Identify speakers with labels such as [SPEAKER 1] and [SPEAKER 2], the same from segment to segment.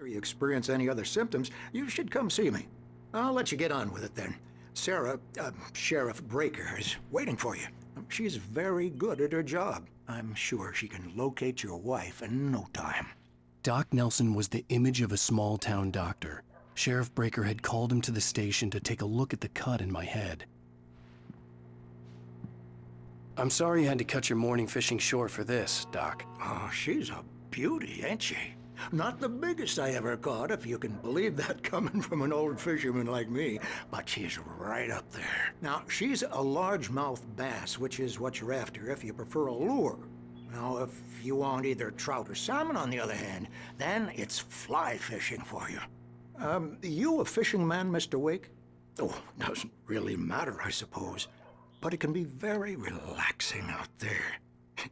[SPEAKER 1] If you experience any other symptoms, you should come see me. I'll let you get on with it then. Sarah, Sheriff Breaker, is waiting for you. She's very good at her job. I'm sure she can locate your wife in no time.
[SPEAKER 2] Doc Nelson was the image of a small-town doctor. Sheriff Breaker had called him to the station to take a look at the cut in my head. I'm sorry you had to cut your morning fishing short for this, Doc.
[SPEAKER 1] Oh, she's a beauty, ain't she? Not the biggest I ever caught, if you can believe that coming from an old fisherman like me, but she's right up there. Now, she's a largemouth bass, which is what you're after if you prefer a lure. Now, if you want either trout or salmon, on the other hand, then it's fly fishing for you. You a fishing man, Mr. Wake? Oh, doesn't really matter, I suppose. But it can be very relaxing out there.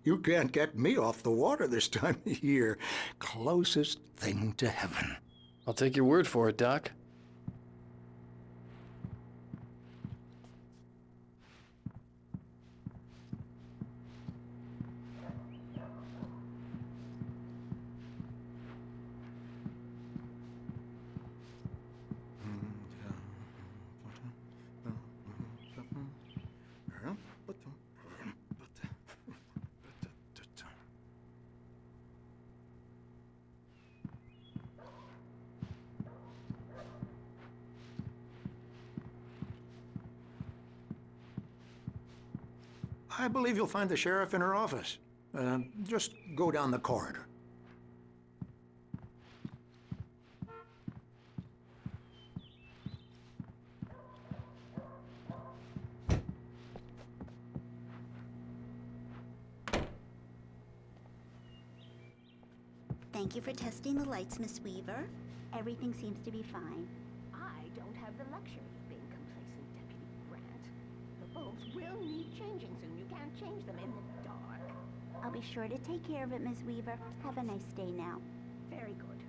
[SPEAKER 1] You can't get me off the water this time of year. Closest thing to heaven.
[SPEAKER 2] I'll take your word for it, Doc.
[SPEAKER 1] I believe you'll find the sheriff in her office. Just go down the corridor.
[SPEAKER 3] Thank you for testing the lights, Miss Weaver. Everything seems to be fine.
[SPEAKER 4] I don't have the luxury of being complacent, Deputy Grant. The bulbs will need changing soon. You can't change them in the dark.
[SPEAKER 3] I'll be sure to take care of it, Miss Weaver. Have a nice day now.
[SPEAKER 4] Very good.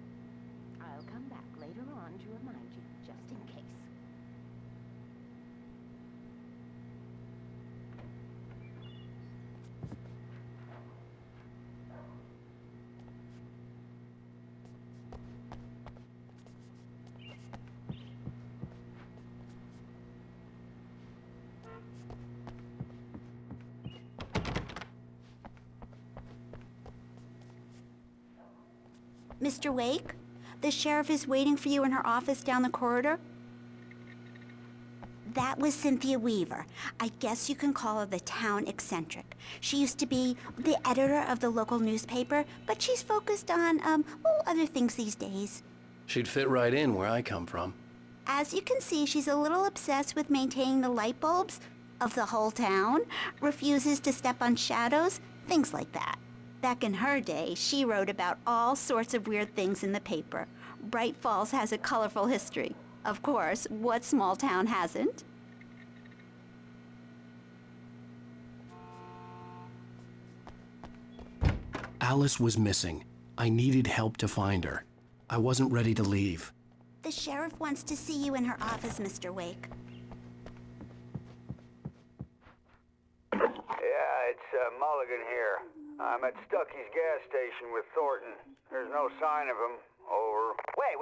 [SPEAKER 4] I'll come back later on to remind you, just in case.
[SPEAKER 3] Mr. Wake, the sheriff is waiting for you in her office down the corridor. That was Cynthia Weaver. I guess you can call her the town eccentric. She used to be the editor of the local newspaper, but she's focused on, other things these days.
[SPEAKER 2] She'd fit right in where I come from.
[SPEAKER 3] As you can see, she's a little obsessed with maintaining the light bulbs of the whole town, refuses to step on shadows, things like that. Back in her day, she wrote about all sorts of weird things in the paper. Bright Falls has a colorful history. Of course, what small town hasn't?
[SPEAKER 2] Alice was missing. I needed help to find her. I wasn't ready to leave.
[SPEAKER 3] The sheriff wants to see you in her office, Mr. Wake.
[SPEAKER 5] Yeah, it's Mulligan here. I'm at Stucky's gas station with Thornton. There's no sign of him. Over.
[SPEAKER 6] Wait.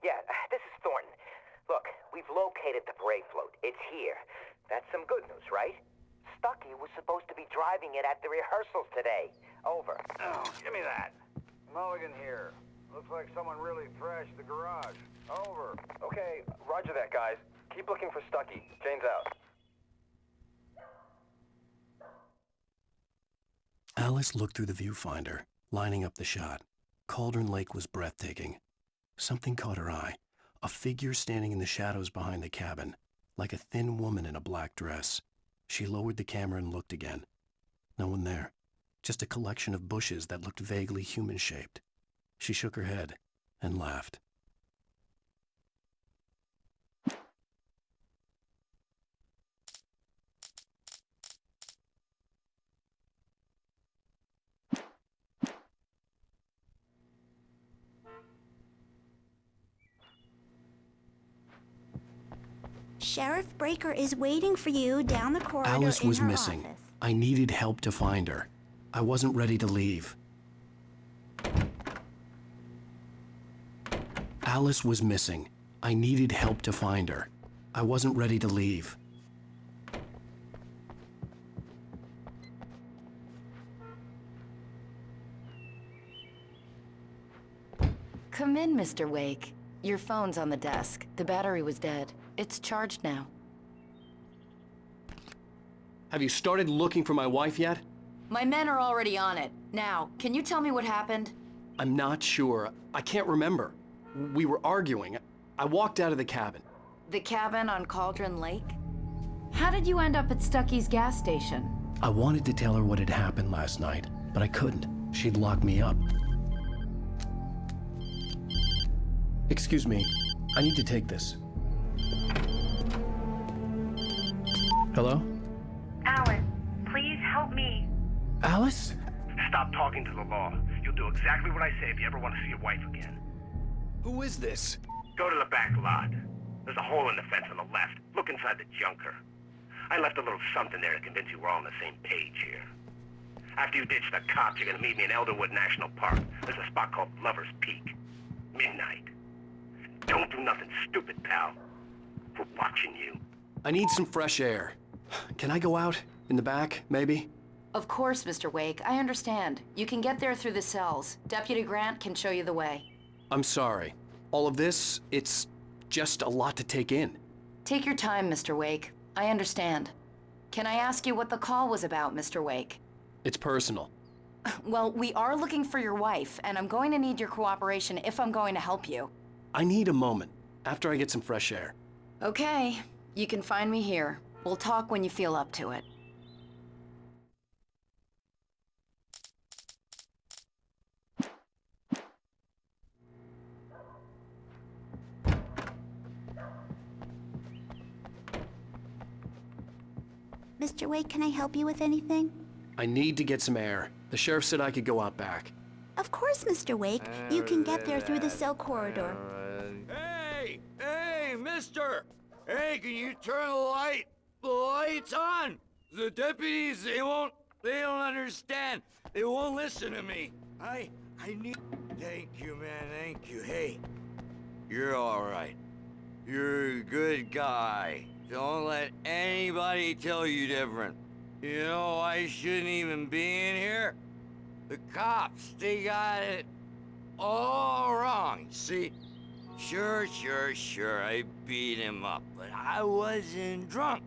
[SPEAKER 6] Yeah, this is Thornton. Look, we've located the parade float. It's here. That's some good news, right? Stucky was supposed to be driving it at the rehearsals today. Over.
[SPEAKER 5] Oh, give me that. Mulligan here. Looks like someone really trashed the garage. Over.
[SPEAKER 7] Okay, roger that, guys. Keep looking for Stucky. Jane's out.
[SPEAKER 2] Alice looked through the viewfinder, lining up the shot. Cauldron Lake was breathtaking. Something caught her eye. A figure standing in the shadows behind the cabin, like a thin woman in a black dress. She lowered the camera and looked again. No one there. Just a collection of bushes that looked vaguely human-shaped. She shook her head and laughed.
[SPEAKER 3] Sheriff Breaker is waiting for you down the corridor.
[SPEAKER 2] Alice was
[SPEAKER 3] in her
[SPEAKER 2] missing.
[SPEAKER 3] office.
[SPEAKER 2] I needed help to find her. I wasn't ready to leave. Alice was missing. I needed help to find her. I wasn't ready to leave.
[SPEAKER 8] Come in, Mr. Wake. Your phone's on the desk. The battery was dead. It's charged now.
[SPEAKER 2] Have you started looking for my wife yet?
[SPEAKER 8] My men are already on it. Now, can you tell me what happened?
[SPEAKER 2] I'm not sure. I can't remember. We were arguing. I walked out of the cabin.
[SPEAKER 8] The cabin on Cauldron Lake? How did you end up at Stucky's gas station?
[SPEAKER 2] I wanted to tell her what had happened last night, but I couldn't. She'd locked me up. Excuse me. I need to take this. Hello?
[SPEAKER 9] Alice, please help me.
[SPEAKER 2] Alice?
[SPEAKER 10] Stop talking to the law. You'll do exactly what I say if you ever want to see your wife again.
[SPEAKER 2] Who is this?
[SPEAKER 10] Go to the back lot. There's a hole in the fence on the left. Look inside the junker. I left a little something there to convince you we're all on the same page here. After you ditch the cops, you're gonna meet me in Elderwood National Park. There's a spot called Lover's Peak. Midnight. Don't do nothing stupid, pal. We're watching you.
[SPEAKER 2] I need some fresh air. Can I go out? In the back, maybe?
[SPEAKER 8] Of course, Mr. Wake. I understand. You can get there through the cells. Deputy Grant can show you the way.
[SPEAKER 2] I'm sorry. All of this, it's just a lot to take in.
[SPEAKER 8] Take your time, Mr. Wake. I understand. Can I ask you what the call was about, Mr. Wake?
[SPEAKER 2] It's personal.
[SPEAKER 8] Well, we are looking for your wife, and I'm going to need your cooperation if I'm going to help you.
[SPEAKER 2] I need a moment, after I get some fresh air.
[SPEAKER 8] Okay. You can find me here. We'll talk when you feel up to it.
[SPEAKER 3] Mr. Wake, can I help you with anything?
[SPEAKER 2] I need to get some air. The sheriff said I could go out back.
[SPEAKER 3] Of course, Mr. Wake. You can get there through the cell corridor.
[SPEAKER 5] Hey! Hey, mister! Hey, can you turn the lights on? The deputies, they don't understand. They won't listen to me. I need... Thank you, man, thank you. Hey, you're all right. You're a good guy. Don't let anybody tell you different. You know, I shouldn't even be in here. The cops, they got it all wrong, see? Sure, I beat him up, but I wasn't drunk.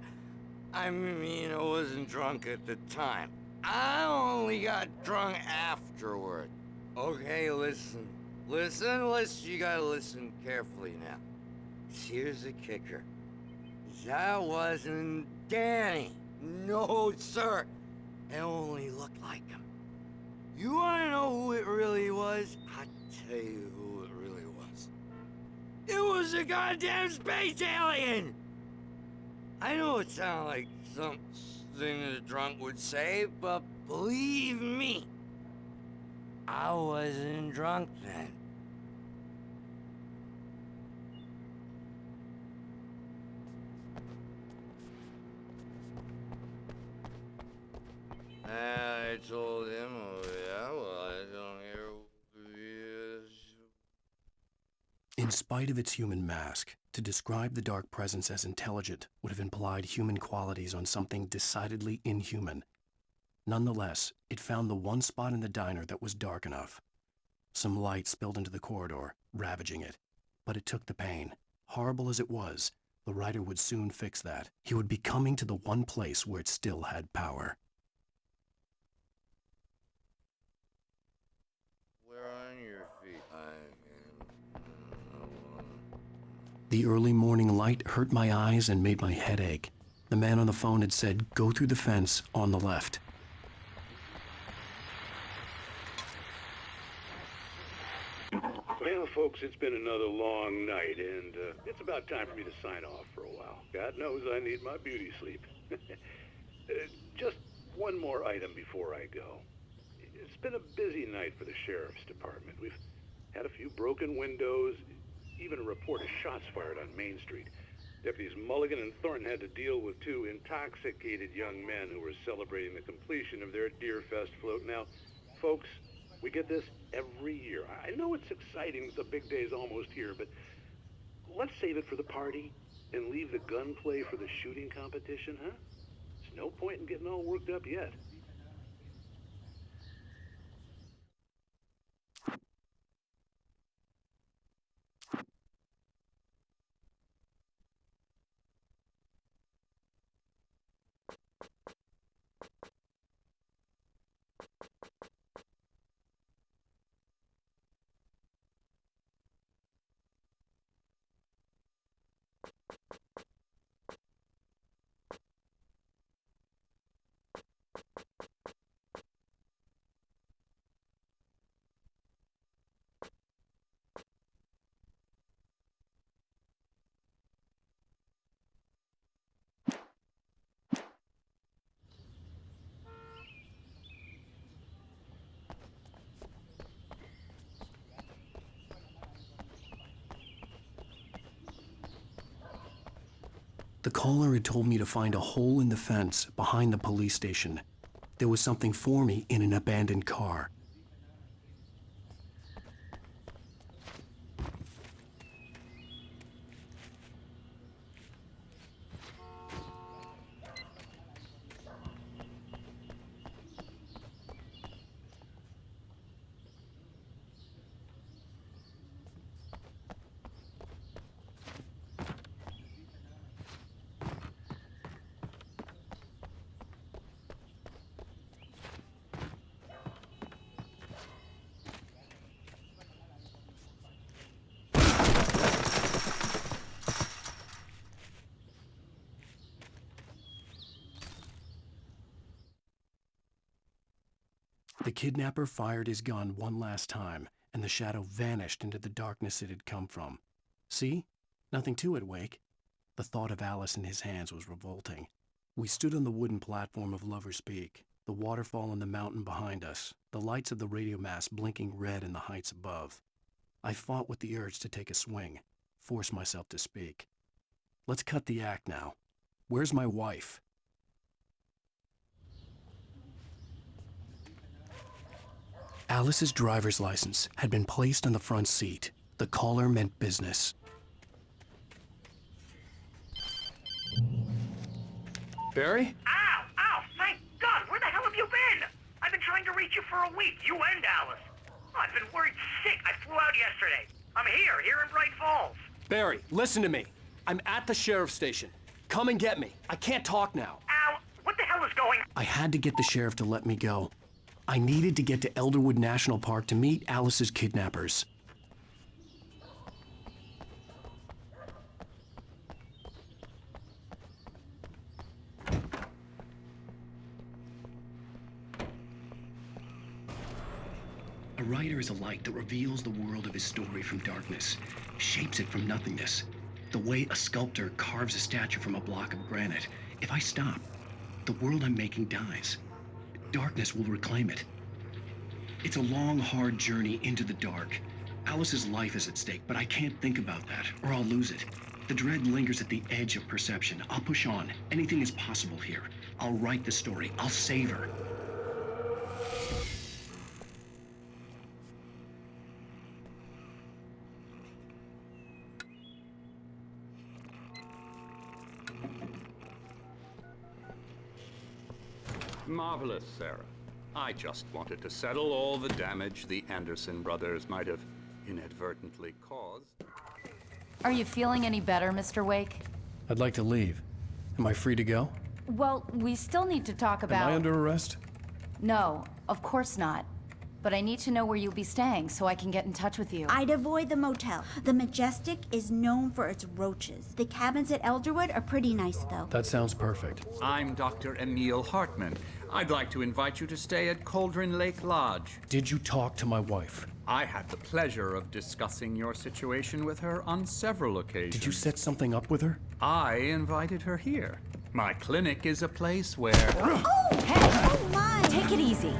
[SPEAKER 5] I mean, I wasn't drunk at the time. I only got drunk afterward. Okay, listen, you gotta listen carefully now. Here's the kicker. That wasn't Danny. No, sir. It only looked like him. You wanna know who it really was? I'll tell you who it really was. It was a goddamn space alien! I know it sounds like something that a drunk would say, but believe me, I wasn't drunk then. I told him, oh yeah, well, I don't hear...
[SPEAKER 2] In spite of its human mask, to describe the dark presence as intelligent would have implied human qualities on something decidedly inhuman. Nonetheless, it found the one spot in the diner that was dark enough. Some light spilled into the corridor, ravaging it. But it took the pain. Horrible as it was, the writer would soon fix that. He would be coming to the one place where it still had power.
[SPEAKER 5] We're on your feet.
[SPEAKER 2] The early morning light hurt my eyes and made my head ache. The man on the phone had said, "Go through the fence on the left."
[SPEAKER 11] Well, folks, it's been another long night, and it's about time for me to sign off for a while. God knows I need my beauty sleep. Just one more item before I go. It's been a busy night for the sheriff's department. We've had a few broken windows, even a report of shots fired on Main Street. Deputies Mulligan and Thornton had to deal with two intoxicated young men who were celebrating the completion of their Deer Fest float. Now, folks, We get this every year. I know it's exciting, the big day's almost here, but let's save it for the party and leave the gunplay for the shooting competition, huh? There's no point in getting all worked up yet.
[SPEAKER 2] The caller had told me to find a hole in the fence behind the police station. There was something for me in an abandoned car. The kidnapper fired his gun one last time, and the shadow vanished into the darkness it had come from. See? Nothing to it, Wake. The thought of Alice in his hands was revolting. We stood on the wooden platform of Lover's Peak, the waterfall on the mountain behind us, the lights of the radio mast blinking red in the heights above. I fought with the urge to take a swing, force myself to speak. Let's cut the act now. Where's my wife? Alice's driver's license had been placed on the front seat. The caller meant business.
[SPEAKER 12] Barry?
[SPEAKER 10] Ow! Ow! Thank God! Where the hell have you been? I've been trying to reach you for a week, you and Alice. Oh, I've been worried sick. I flew out yesterday. I'm here in Bright Falls.
[SPEAKER 12] Barry, listen to me. I'm at the sheriff's station. Come and get me. I can't talk now.
[SPEAKER 10] Ow! What the hell is going on?
[SPEAKER 2] I had to get the sheriff to let me go. I needed to get to Elderwood National Park to meet Alice's kidnappers. A writer is a light that reveals the world of his story from darkness, shapes it from nothingness. The way a sculptor carves a statue from a block of granite. If I stop, the world I'm making dies. Darkness will reclaim it. It's a long, hard journey into the dark. Alice's life is at stake, but I can't think about that, or I'll lose it. The dread lingers at the edge of perception. I'll push on. Anything is possible here. I'll write the story. I'll save her.
[SPEAKER 13] Marvelous, Sarah. I just wanted to settle all the damage the Anderson brothers might have inadvertently caused.
[SPEAKER 8] Are you feeling any better, Mr. Wake?
[SPEAKER 2] I'd like to leave. Am I free to go?
[SPEAKER 8] Well, we still need to talk about...
[SPEAKER 2] Am I under arrest?
[SPEAKER 8] No, of course not. But I need to know where you'll be staying so I can get in touch with you.
[SPEAKER 3] I'd avoid the motel. The Majestic is known for its roaches. The cabins at Elderwood are pretty nice, though.
[SPEAKER 2] That sounds perfect.
[SPEAKER 13] I'm Dr. Emil Hartman. I'd like to invite you to stay at Cauldron Lake Lodge.
[SPEAKER 2] Did you talk to my wife?
[SPEAKER 13] I had the pleasure of discussing your situation with her on several occasions.
[SPEAKER 2] Did you set something up with her?
[SPEAKER 13] I invited her here. My clinic is a place where...
[SPEAKER 3] Oh, hey! Oh, my!
[SPEAKER 8] Take it easy.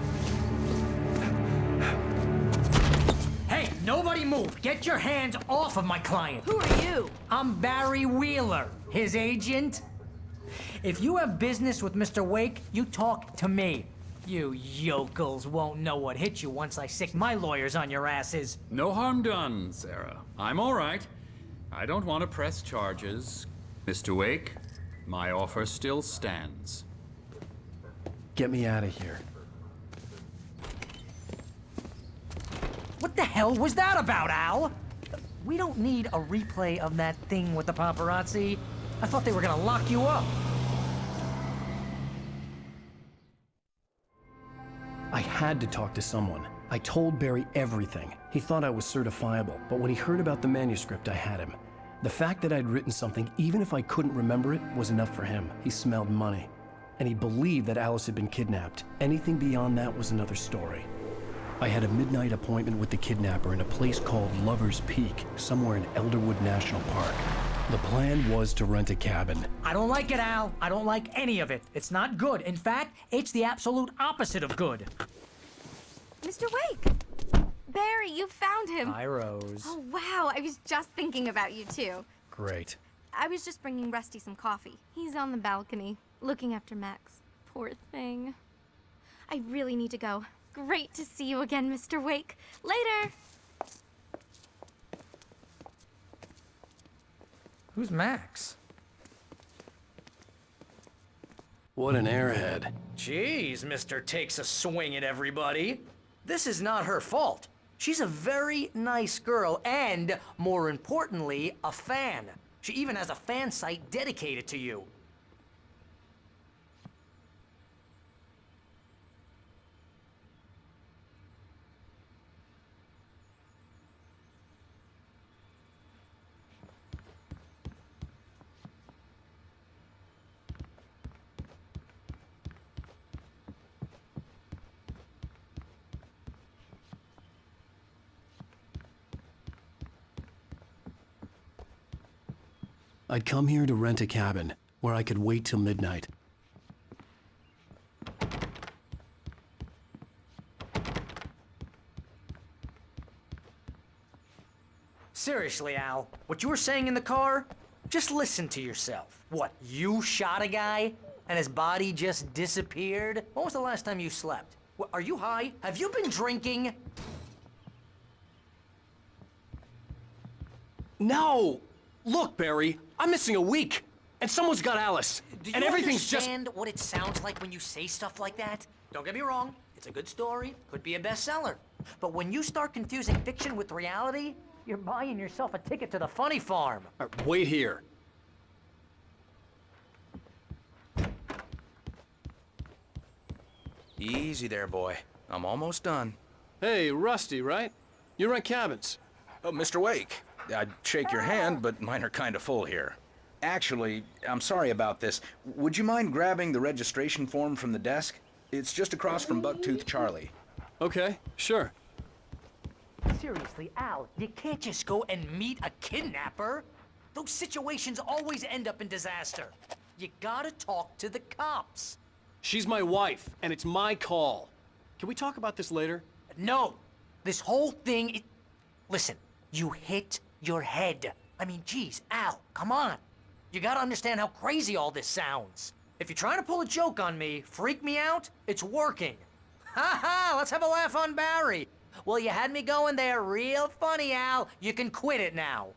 [SPEAKER 14] Hey, nobody move! Get your hands off of my client!
[SPEAKER 8] Who are you?
[SPEAKER 14] I'm Barry Wheeler, his agent. If you have business with Mr. Wake, you talk to me. You yokels won't know what hit you once I sick my lawyers on your asses.
[SPEAKER 13] No harm done, Sarah. I'm all right. I don't want to press charges. Mr. Wake, my offer still stands.
[SPEAKER 2] Get me out of here.
[SPEAKER 14] What the hell was that about, Al? We don't need a replay of that thing with the paparazzi. I thought they were gonna lock you up.
[SPEAKER 2] I had to talk to someone. I told Barry everything. He thought I was certifiable, but when he heard about the manuscript, I had him. The fact that I'd written something, even if I couldn't remember it, was enough for him. He smelled money. And he believed that Alice had been kidnapped. Anything beyond that was another story. I had a midnight appointment with the kidnapper in a place called Lover's Peak, somewhere in Elderwood National Park. The plan was to rent a cabin.
[SPEAKER 14] I don't like it, Al. I don't like any of it. It's not good. In fact, it's the absolute opposite of good.
[SPEAKER 15] Mr. Wake! Barry, you found him.
[SPEAKER 14] Hi, Rose.
[SPEAKER 15] Oh, wow. I was just thinking about you, too.
[SPEAKER 2] Great.
[SPEAKER 15] I was just bringing Rusty some coffee. He's on the balcony, looking after Max. Poor thing. I really need to go. Great to see you again, Mr. Wake. Later!
[SPEAKER 14] Who's Max?
[SPEAKER 2] What an airhead.
[SPEAKER 14] Jeez, Mr. Takes a swing at everybody. This is not her fault. She's a very nice girl and, more importantly, a fan. She even has a fan site dedicated to you.
[SPEAKER 2] I'd come here to rent a cabin, where I could wait till midnight.
[SPEAKER 14] Seriously, Al, what you were saying in the car? Just listen to yourself. What, you shot a guy and his body just disappeared? When was the last time you slept? What, are you high? Have you been drinking?
[SPEAKER 2] No! Look, Barry, I'm missing a week, and someone's got Alice,
[SPEAKER 14] Do
[SPEAKER 2] and
[SPEAKER 14] you
[SPEAKER 2] everything's just...
[SPEAKER 14] understand what it sounds like when you say stuff like that? Don't get me wrong, it's a good story, could be a bestseller. But when you start confusing fiction with reality, you're buying yourself a ticket to the funny farm.
[SPEAKER 2] Wait here.
[SPEAKER 16] Easy there, boy. I'm almost done.
[SPEAKER 12] Hey, Rusty, right? You rent cabins.
[SPEAKER 16] Oh, Mr. Wake. I'd shake your hand, but mine are kind of full here. Actually, I'm sorry about this. Would you mind grabbing the registration form from the desk? It's just across from Bucktooth Charlie.
[SPEAKER 12] Okay, sure.
[SPEAKER 14] Seriously, Al, you can't just go and meet a kidnapper. Those situations always end up in disaster. You gotta talk to the cops.
[SPEAKER 12] She's my wife, and it's my call. Can we talk about this later?
[SPEAKER 14] No. This whole thing, Listen, you hit your head. I mean, geez, Al, come on. You gotta understand how crazy all this sounds. If you're trying to pull a joke on me, freak me out, it's working. Ha ha, let's have a laugh on Barry. Well, you had me going there real funny, Al. You can quit it now.